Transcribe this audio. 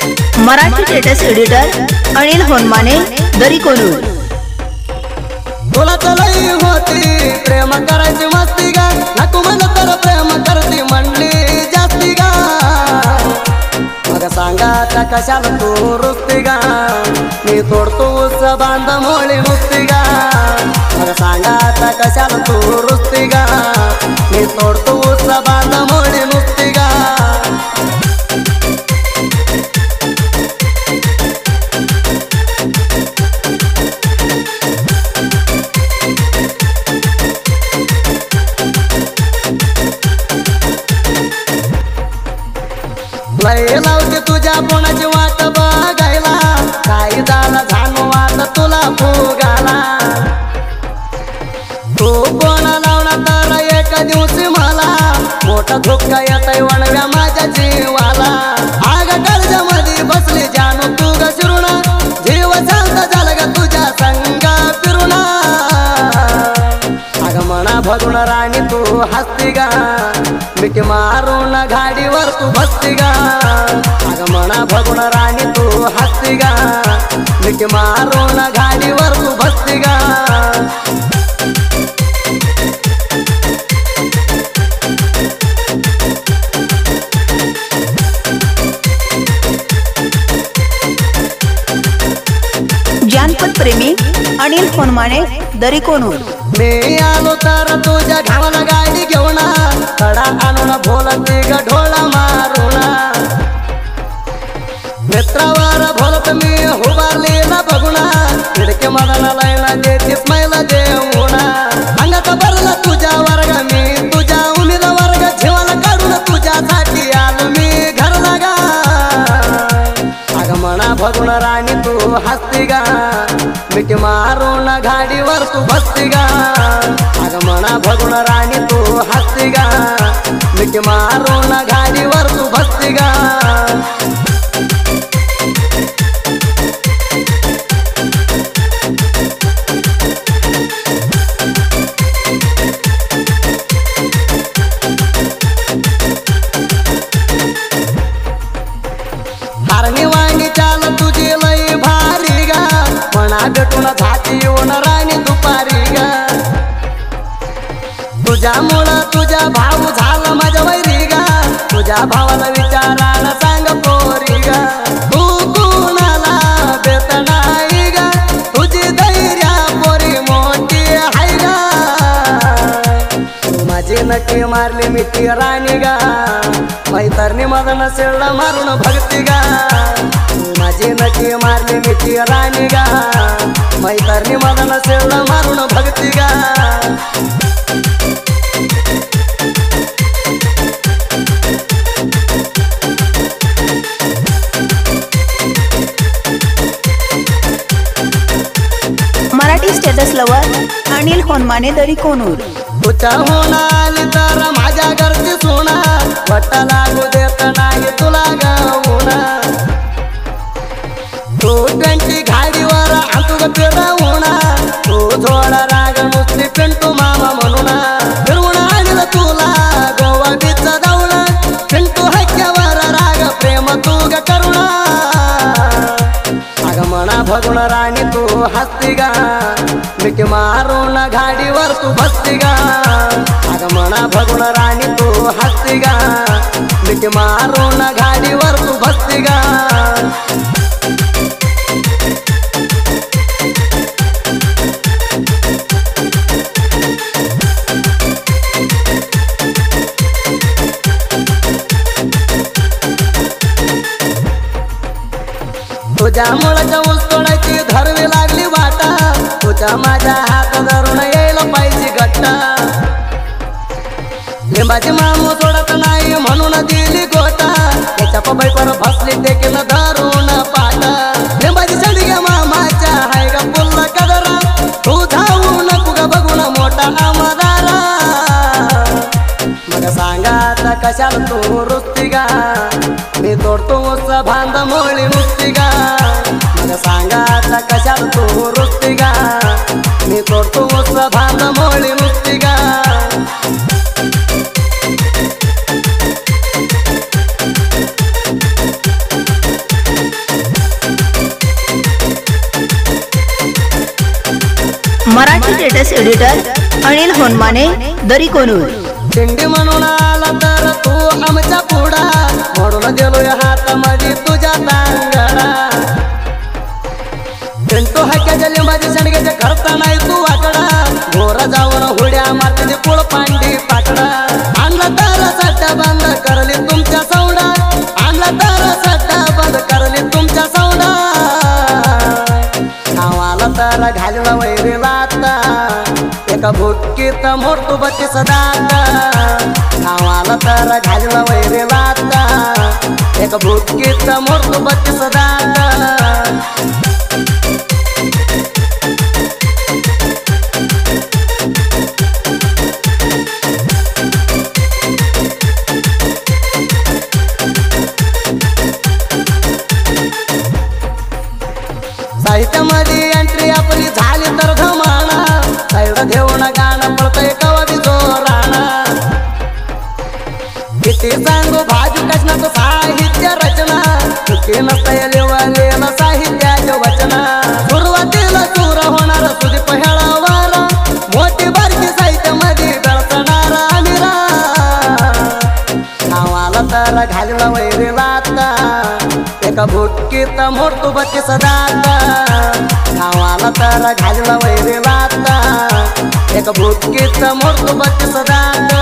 Marathi status editor Anil Honmane दरी कोनूर। तुला चलाई होती प्रेम करायची मस्ती गा, नको म्हणलं तर प्रेम करती म्हणली जास्ती गा। मग सांगा त्या कशाला तू रुसती गा, मी तोडतो उस बांध मोळी नुसती गा। मग सांगा त्या कशाला तू रुसती गा, मी तोडतो उस बांध मोळी नुसती गा। लय लावते तुझ्या कोणाची वाट बघायला, काही झालं झानू आता तुला फुगाला। तू कोणा लावणार तर एका दिवशी मला, मोठा धोका येतय वणव्या माझ्या जीवाला। आग कर्जामध्ये बसली जानू तू ग शिरुणा, जीव शांत झाला ग तुझ्या संग फिरुणा। अग म्हणा भगुण राणी तू हसती गा, मिठी मारून गाडीवर तू बसती गा। अग म्हणा भगुण राणी तू हसती गा, मिठी मारून गाडीवर तू बसती गा। जानपद प्रेमी अनिल होनमाने दरी कोनूर। मी आलो तर तुझ्या घावाला गाडी घेऊन, कडा आणून भोलती ग ढोळा मारून। मित्रावर भोलत मी उभारली ना बघून, खिडकी मनाला लायला देतीस मैला देऊन। अंगात भरला तुझ्या वर्ग मी तुझ्या उमेद वर्ग, जीवाला काढून तुझ्यासाठी आलो मी घर लागा। अग म्हणा भगुण राणी तू हसती गा, मिठी मारून गाडीवर तू बसती गा। अग म्हणा भगुण राणी तू हसती गा, मिठी मारून गाडीवर तू बसती गा। हारणी वाणी चाल तुझी लई भारी गा, म्हणा भेटून झाती येऊन राणी दुपारी गा। तुझ्यामुळं तुझ्या भाऊ झाला माझ्या वैरी गा, तुझ्या भावाला विचारायला सांग पोरी गा। तू कुणाला देत नाही गा, तुझी धैर्य पोरी मोठी हाय गा। तू माझी नक्की मारली मिठी राणी गा, मैतरणी मदन शेळ मारून भक्ती गा। तू माझी नक्की मारली मिठी राणी गा, मैतरणी मदन शेळ मारून भक्ती गा। मराठी स्टेटस लवर अनिल होनमाने दरी कोनूर। तुझ्या होणार तर माझ्या घरची सोना, वट लागू देत नाही तुला गाऊना। तू 20 गाडीवर आणतो ग फिरवूना, तू थोडा राग नुसती पिंटू मामा म्हणून। फिरवून आणलं तुला गोवा बीच जाऊन, पिंटू हक्क्यावर राग प्रेम तू ग करुणा। अग म्हणा भगुण राणी तू हसती गा, मिठी मारून गाडीवर तू बसती गा। अग म्हणा भगुण राणी तू हसती गा, मिठी मारून गाडीवर तू बसती गा। तुझ्यामुळं ऊस तोडायची धरवी लागली वाटा, तुझ्या माझ्या हात धरून यायला पाहिजे गट्टा। लिंबाची मामू सोडत नाही म्हणून दिली गोटा, त्याच्या पपईवर बसली देखील धरून पाटा। लिंबाची चंडिका मामाच्या हाय ग पुल्ला कदरा, तू धावू नको ग बघून मोठा आमदारा। मग सांगा आता कशाला तू रुसती गा, मी तोडतो उस बांध मोळी नुसती गा। मग सांगा आता कशाला तू रुसती गा, मी तोडतो उस बांध मोळी नुसती गा। स्टेटस एडिटर अनिल होनमाने दरी कोनूर. दिंडी म्हणून आला तर तू आमच्या पुढा म्हणून गेलोय हातामध्ये तुझ्या तांगडा. पिंटू हाक्याच्या लिंबाची शेंडग्याच्या करता नाही तू आकडा. घोरा जाऊन हुड्या मातीची कुळ पांडी पाकडा. आणला तर सट्टा बंद करली तुमच्या सौडा. आणला तर सट्टा बंद करली तुमच्या सौडा. नावाला तर घालला वैरी लाता एका भुक्कीत मोडतो 32 दात. नावाला तर घालला वैरी लाता एका भुक्कीत मोडतो 32 दात. साहित्यामध्ये एंट्री आपली झाली तर धमाना. साईड घेऊन गाणं पडतंय कवा बी जोराना. किती सांगू भाजी कष्णाचं साहित्य रचना. चुकी नसतंय लिवलेलं साहित्याच्या वचना. सुरुवातीला सूर होणार सुदीप हेळावारा. मोठी बारकी साहित्यामध्ये बेळसणार आमिरा. नावाला तर घालला वैरी लाता एका भुक्कीत मोडतो 32 दात. नावाला तर घालला वैरी लाता एका भुक्कीत मोडतो 32 दात.